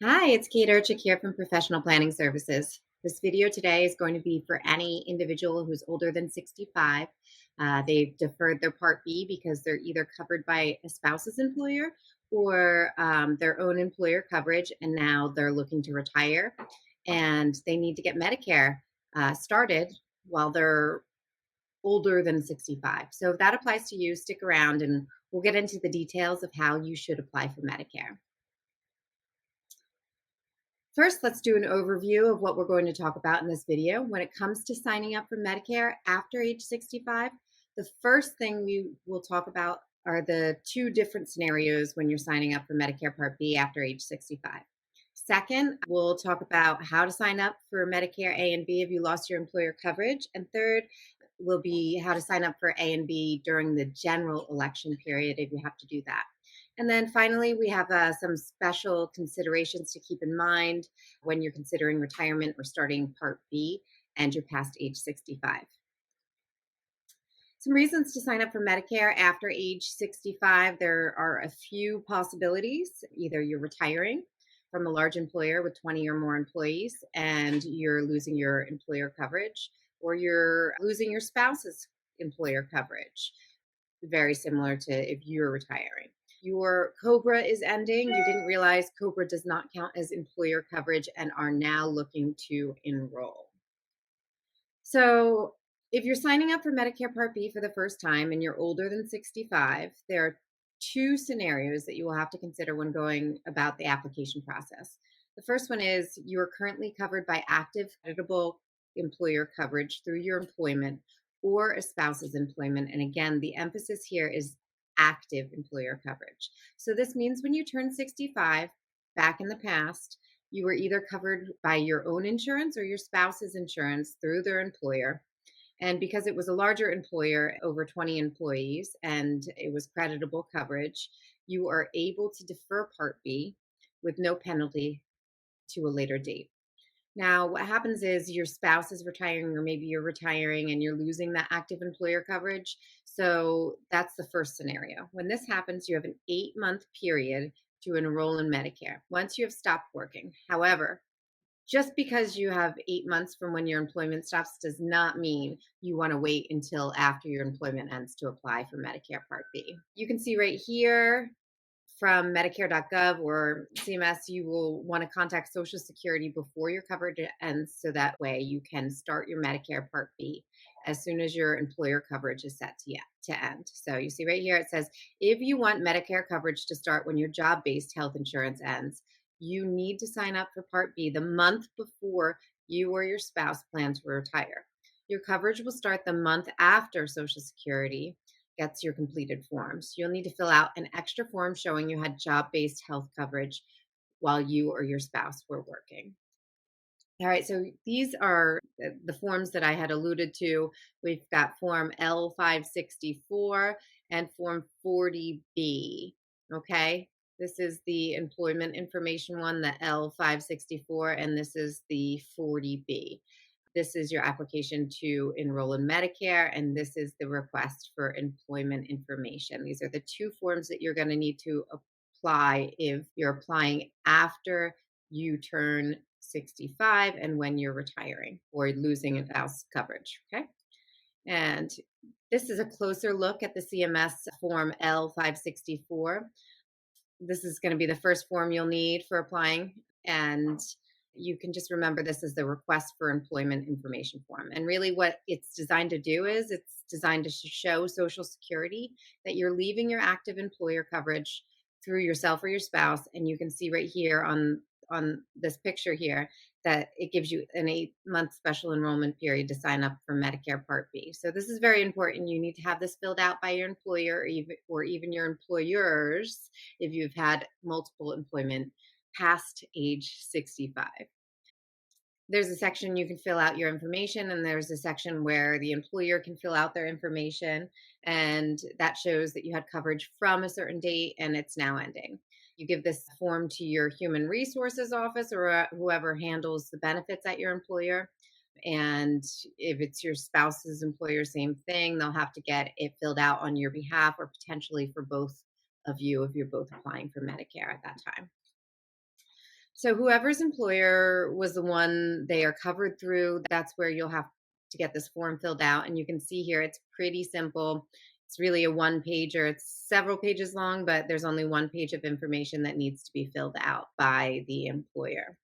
Hi, it's Kate Urchik here from Professional Planning Services. This video today is going to be for any individual who's older than 65. They've deferred their Part B because they're either covered by a spouse's employer or their own employer coverage, and now they're looking to retire and they need to get Medicare started while they're older than 65. So if that applies to you, stick around and we'll get into the details of how you should apply for Medicare. First, let's do an overview of what we're going to talk about in this video. When it comes to signing up for Medicare after age 65, the first thing we will talk about are the two different scenarios when you're signing up for Medicare Part B after age 65. Second, we'll talk about how to sign up for Medicare A and B if you lost your employer coverage. And third, will be how to sign up for A and B during the general election period if you have to do that. And then finally, we have some special considerations to keep in mind when you're considering retirement or starting Part B and you're past age 65. Some reasons to sign up for Medicare after age 65. There are a few possibilities. Either you're retiring from a large employer with 20 or more employees and you're losing your employer coverage, or you're losing your spouse's employer coverage. Very similar to if you're retiring. Your COBRA is ending. You didn't realize COBRA does not count as employer coverage and are now looking to enroll. So, if you're signing up for Medicare Part B for the first time and you're older than 65, there are two scenarios that you will have to consider when going about the application process. The first one is you are currently covered by active creditable employer coverage through your employment or a spouse's employment. And again, the emphasis here is active employer coverage. So this means when you turn 65, back in the past, you were either covered by your own insurance or your spouse's insurance through their employer. And because it was a larger employer, over 20 employees, and it was creditable coverage, you are able to defer Part B with no penalty to a later date. Now, what happens is your spouse is retiring, or maybe you're retiring and you're losing that active employer coverage. So that's the first scenario. When this happens, you have an 8-month period to enroll in Medicare once you have stopped working. However, just because you have 8 months from when your employment stops does not mean you want to wait until after your employment ends to apply for Medicare Part B. You can see right here from Medicare.gov or CMS, you will want to contact Social Security before your coverage ends, so that way you can start your Medicare Part B as soon as your employer coverage is set to end. So you see right here, it says, if you want Medicare coverage to start when your job-based health insurance ends, you need to sign up for Part B the month before you or your spouse plan to retire. Your coverage will start the month after Social Security gets your completed forms. You'll need to fill out an extra form showing you had job-based health coverage while you or your spouse were working. All right, so these are the forms that I had alluded to. We've got Form L564 and Form 40B. Okay, this is the employment information one, the L564, and this is the 40B. This is your application to enroll in Medicare, and this is the request for employment information. These are the two forms that you're going to need to apply if you're applying after you turn 65 and when you're retiring or losing a spouse coverage. Okay. And this is a closer look at the CMS form L564. This is going to be the first form you'll need for applying. And you can just remember this is the request for employment information form. And really what it's designed to do is it's designed to show Social Security that you're leaving your active employer coverage through yourself or your spouse. And you can see right here on this picture here that it gives you an 8-month special enrollment period to sign up for Medicare Part B. So this is very important. You need to have this filled out by your employer or even your employers if you've had multiple employment past age 65. There's a section you can fill out your information, and there's a section where the employer can fill out their information, and that shows that you had coverage from a certain date and it's now ending. You give this form to your human resources office or whoever handles the benefits at your employer. And if it's your spouse's employer, same thing. They'll have to get it filled out on your behalf or potentially for both of you if you're both applying for Medicare at that time. So whoever's employer was the one they are covered through, that's where you'll have to get this form filled out. And you can see here, it's pretty simple. It's really a one pager. It's several pages long, but there's only one page of information that needs to be filled out by the employer.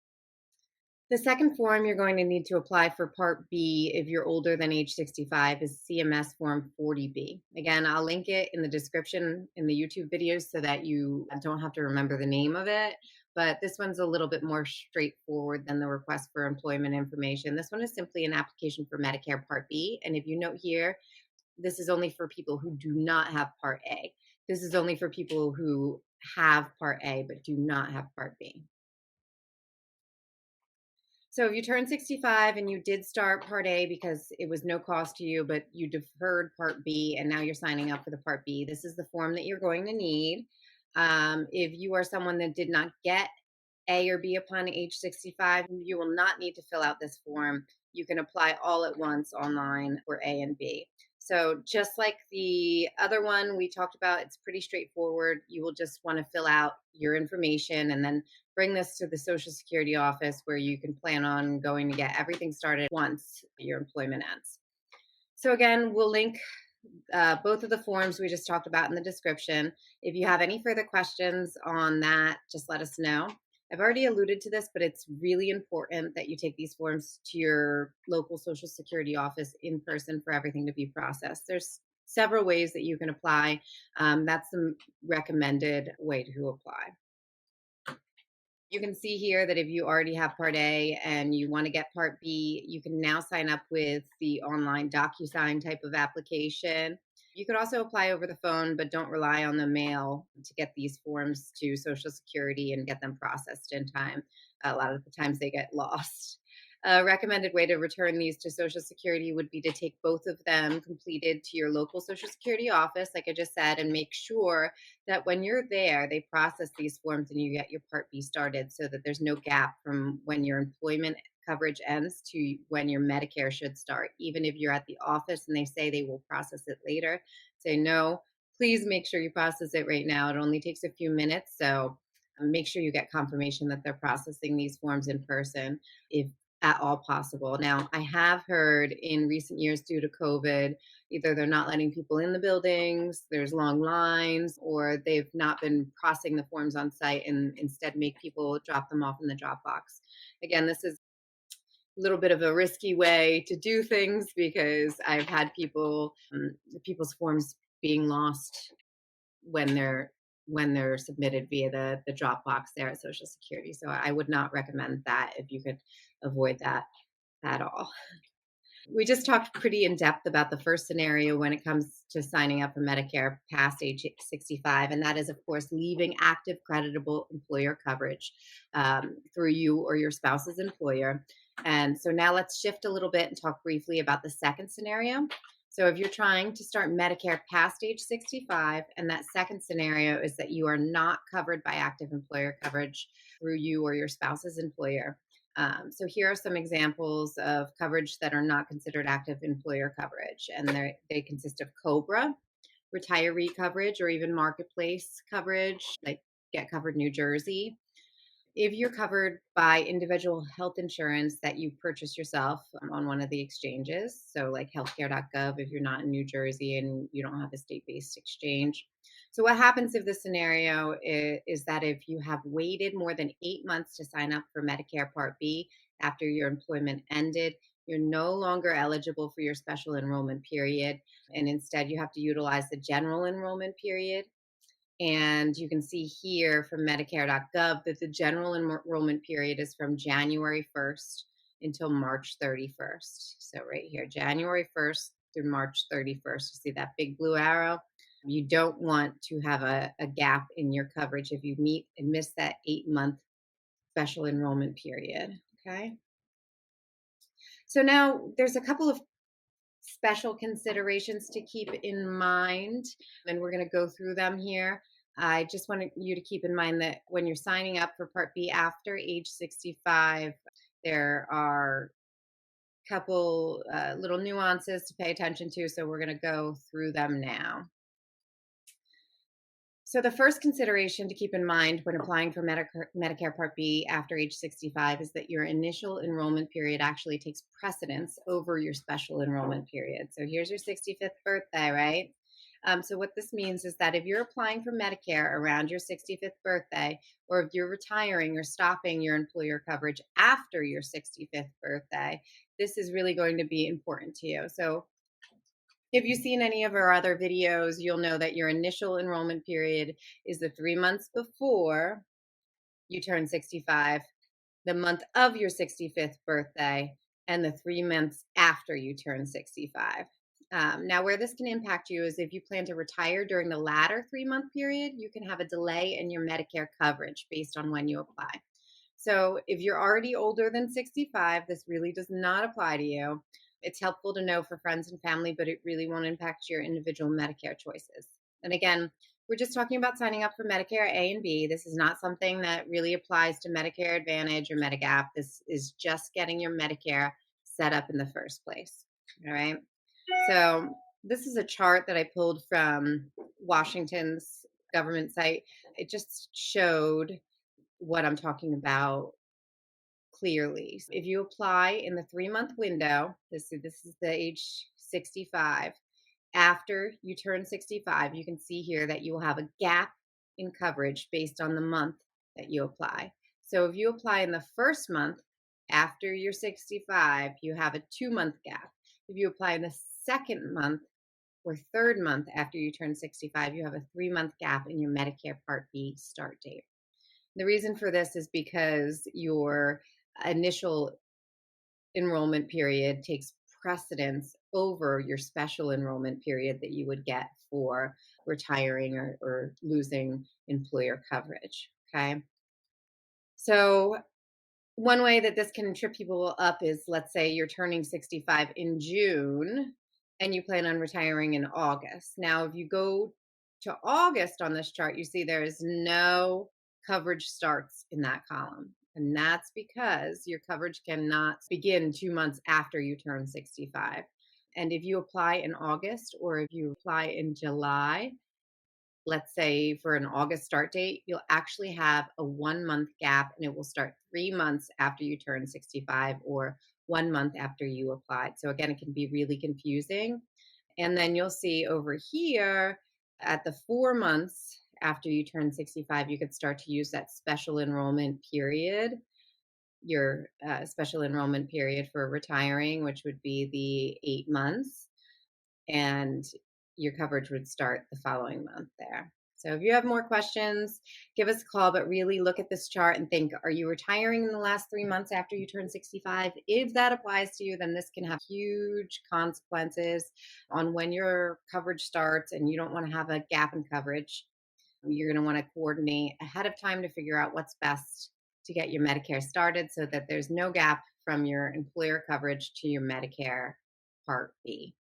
The second form you're going to need to apply for Part B if you're older than age 65 is CMS Form 40B. Again, I'll link it in the description in the YouTube videos so that you don't have to remember the name of it. But this one's a little bit more straightforward than the request for employment information. This one is simply an application for Medicare Part B. And if you note here, this is only for people who do not have Part A. This is only for people who have Part A but do not have Part B. So if you turn 65 and you did start Part A because it was no cost to you, but you deferred Part B and now you're signing up for the Part B, this is the form that you're going to need. If you are someone that did not get A or B upon age 65, you will not need to fill out this form. You can apply all at once online for A and B. So just like the other one we talked about, it's pretty straightforward. You will just want to fill out your information and then bring this to the Social Security office where you can plan on going to get everything started once your employment ends. So again, we'll link both of the forms we just talked about in the description. If you have any further questions on that, just let us know. I've already alluded to this, but it's really important that you take these forms to your local Social Security office in person for everything to be processed. There's several ways that you can apply. That's the recommended way to apply. You can see here that if you already have Part A and you want to get Part B, you can now sign up with the online DocuSign type of application. You could also apply over the phone, but don't rely on the mail to get these forms to Social Security and get them processed in time. A lot of the times they get lost. A recommended way to return these to Social Security would be to take both of them completed to your local Social Security office, like I just said, and make sure that when you're there, they process these forms and you get your Part B started so that there's no gap from when your employment coverage ends to when your Medicare should start. Even if you're at the office and they say they will process it later, say no, please make sure you process it right now. It only takes a few minutes. So make sure you get confirmation that they're processing these forms in person if at all possible. Now, I have heard in recent years due to COVID, either they're not letting people in the buildings, there's long lines, or they've not been processing the forms on site and instead make people drop them off in the drop box. Again, this is a little bit of a risky way to do things because I've had people's forms being lost when they're submitted via the drop box there at Social Security. So I would not recommend that if you could avoid that at all. We just talked pretty in depth about the first scenario when it comes to signing up for Medicare past age 65, and that is, of course, leaving active creditable employer coverage through you or your spouse's employer. And so now let's shift a little bit and talk briefly about the second scenario. So if you're trying to start Medicare past age 65, and that second scenario is that you are not covered by active employer coverage through you or your spouse's employer. So here are some examples of coverage that are not considered active employer coverage, and they consist of COBRA, retiree coverage, or even marketplace coverage, like Get Covered New Jersey. If you're covered by individual health insurance that you purchase yourself on one of the exchanges, so like healthcare.gov if you're not in New Jersey and you don't have a state-based exchange. So what happens if the scenario is that if you have waited more than 8 months to sign up for Medicare Part B after your employment ended, you're no longer eligible for your special enrollment period, and instead you have to utilize the general enrollment period. And you can see here from Medicare.gov that the general enrollment period is from January 1st until March 31st. So right here, January 1st through March 31st. You see that big blue arrow? You don't want to have a gap in your coverage if you meet and miss that 8-month special enrollment period. Okay. So now there's a couple of special considerations to keep in mind, and we're going to go through them here. I just want you to keep in mind that when you're signing up for Part B after age 65, there are a couple little nuances to pay attention to, so we're going to go through them now. So the first consideration to keep in mind when applying for Medicare Part B after age 65 is that your initial enrollment period actually takes precedence over your special enrollment period. So here's your 65th birthday, right? So what this means is that if you're applying for Medicare around your 65th birthday, or if you're retiring or stopping your employer coverage after your 65th birthday, this is really going to be important to you. So if you've seen any of our other videos, you'll know that your initial enrollment period is the 3 months before you turn 65, the month of your 65th birthday, and the 3 months after you turn 65. Now, where this can impact you is if you plan to retire during the latter 3 month period, you can have a delay in your Medicare coverage based on when you apply. So if you're already older than 65, this really does not apply to you. It's helpful to know for friends and family, but it really won't impact your individual Medicare choices. And again, we're just talking about signing up for Medicare A and B. This is not something that really applies to Medicare Advantage or Medigap. This is just getting your Medicare set up in the first place. All right. So this is a chart that I pulled from Washington's government site. It just showed what I'm talking about clearly. If you apply in the 3 month window, this is the age 65. After you turn 65, you can see here that you will have a gap in coverage based on the month that you apply. So if you apply in the first month after you're 65, you have a 2 month gap. If you apply in the second month or third month after you turn 65, you have a 3 month gap in your Medicare Part B start date. The reason for this is because your initial enrollment period takes precedence over your special enrollment period that you would get for retiring or losing employer coverage. Okay. So one way that this can trip people up is, let's say you're turning 65 in June and you plan on retiring in August. Now, if you go to August on this chart, you see there is no coverage starts in that column. And that's because your coverage cannot begin 2 months after you turn 65. And if you apply in August or if you apply in July, let's say for an August start date, you'll actually have a 1 month gap and it will start 3 months after you turn 65 or 1 month after you applied. So again, it can be really confusing. And then you'll see over here at the 4 months after you turn 65, you could start to use that special enrollment period, your special enrollment period for retiring, which would be the 8 months. And your coverage would start the following month there. So if you have more questions, give us a call, but really look at this chart and think, are you retiring in the last 3 months after you turn 65? If that applies to you, then this can have huge consequences on when your coverage starts and you don't want to have a gap in coverage. You're going to want to coordinate ahead of time to figure out what's best to get your Medicare started so that there's no gap from your employer coverage to your Medicare Part B.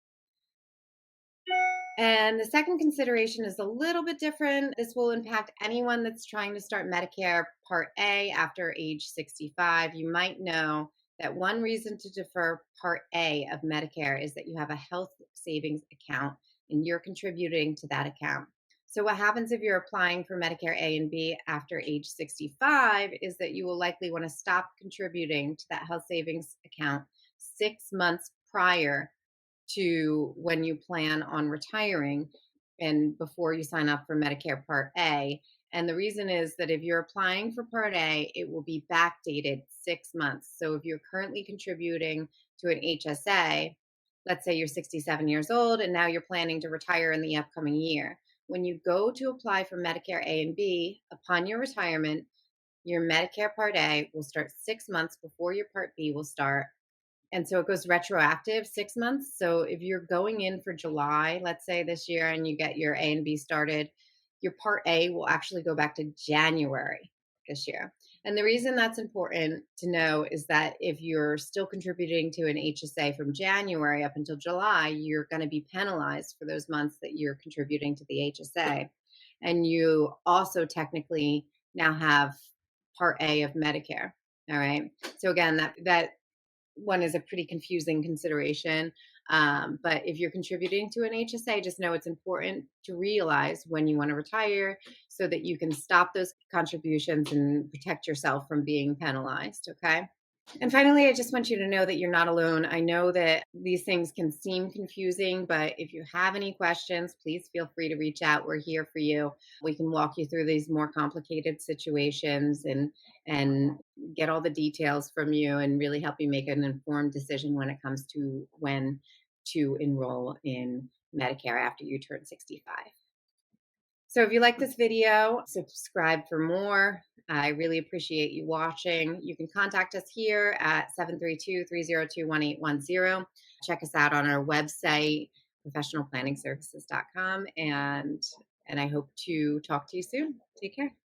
And the second consideration is a little bit different. This will impact anyone that's trying to start Medicare Part A after age 65. You might know that one reason to defer Part A of Medicare is that you have a health savings account and you're contributing to that account. So, what happens if you're applying for Medicare A and B after age 65 is that you will likely want to stop contributing to that health savings account 6 months prior to when you plan on retiring and before you sign up for Medicare Part A. And the reason is that if you're applying for Part A, it will be backdated 6 months. So if you're currently contributing to an HSA, let's say you're 67 years old and now you're planning to retire in the upcoming year. When you go to apply for Medicare A and B, upon your retirement, your Medicare Part A will start 6 months before your Part B will start. And so it goes retroactive 6 months. So if you're going in for July, let's say this year, and you get your A and B started, your Part A will actually go back to January this year. And the reason that's important to know is that if you're still contributing to an HSA from January up until July, you're going to be penalized for those months that you're contributing to the HSA. And you also technically now have Part A of Medicare. All right. So again, that one is a pretty confusing consideration. But if you're contributing to an HSA, just know it's important to realize when you want to retire so that you can stop those contributions and protect yourself from being penalized. Okay. And finally, I just want you to know that you're not alone. I know that these things can seem confusing, but if you have any questions, please feel free to reach out. We're here for you. We can walk you through these more complicated situations and get all the details from you and really help you make an informed decision when it comes to when to enroll in Medicare after you turn 65. So if you like this video, subscribe for more. I really appreciate you watching. You can contact us here at 732-302-1810. Check us out on our website, professionalplanningservices.com. And I hope to talk to you soon. Take care.